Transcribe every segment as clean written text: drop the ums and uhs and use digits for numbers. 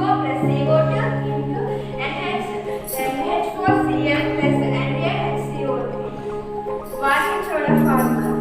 H2O plus CO2 into H4Cl plus NaHCO3. వాటిని చూడ formula.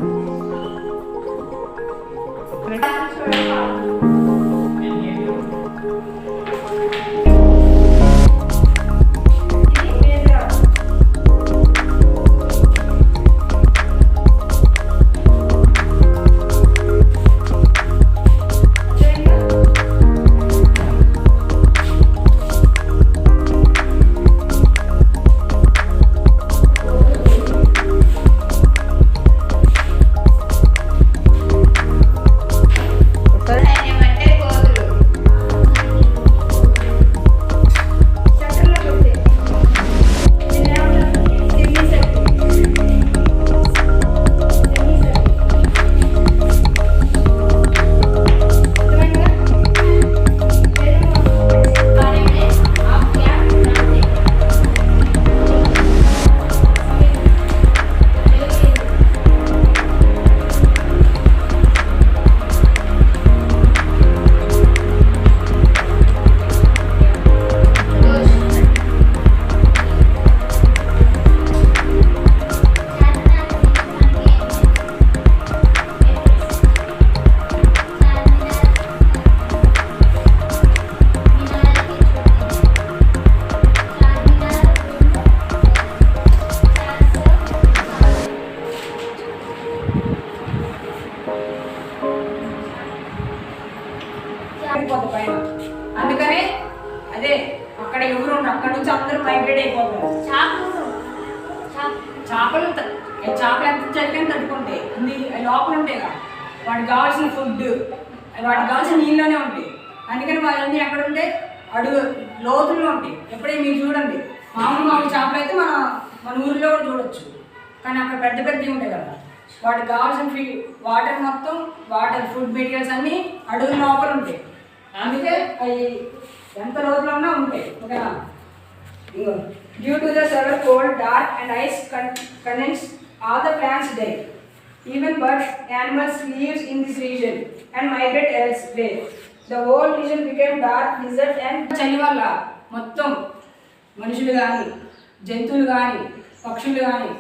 పైన అందుకనే అదే అక్కడ ఎవరు అక్కడ నుంచి అందరూ మైగ్రేట్ అయిపోతారు. చేపలు ఎంత చదివిన తట్టుకుంటాయి, లోపల ఉంటాయి కదా, వాటికి కావాల్సిన ఫుడ్, వాటికి కావాల్సిన నీళ్ళలోనే ఉంటాయి. అందుకని వాళ్ళన్నీ ఎక్కడ ఉంటాయి, అడుగు లోతుల్లో ఉంటాయి. ఎప్పుడైనా మీరు చూడండి, మామూలు చేపలు అయితే మన ఊరిలో కూడా చూడొచ్చు, కానీ అక్కడ పెద్ద పెద్దవి ఉంటాయి కదా, వాటికి కావాల్సిన వాటర్ మొత్తం ఫుడ్ మెటీరియల్స్ అన్నీ అడుగు లోపల ఉంటాయి. అందుకే అవి ఎంత రోజులు ఉన్నా ఉంటాయి. ఓకేనా? Due to the severe cold, dark and ice condense, all the plants die. Even birds, animals live in this region and migrate elsewhere. The whole region became dark, desert and చలి వల్ల మొత్తం మనుషులు కానీ జంతువులు కానీ పక్షులు కానీ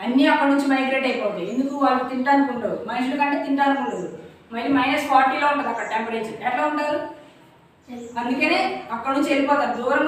అన్నీ అక్కడ నుంచి మైగ్రేట్ అయిపోతాయి. ఎందుకు? వాళ్ళు తినడానికి ఉండవు, మనుషుల కంటే తినడానికి ఉండదు. మళ్ళీ -40లో ఉంటుంది అక్కడ టెంపరేచర్. ఎట్లా ఉంటారు? అందుకనే అక్కడ నుంచి వెళ్ళిపోతారు దూరం.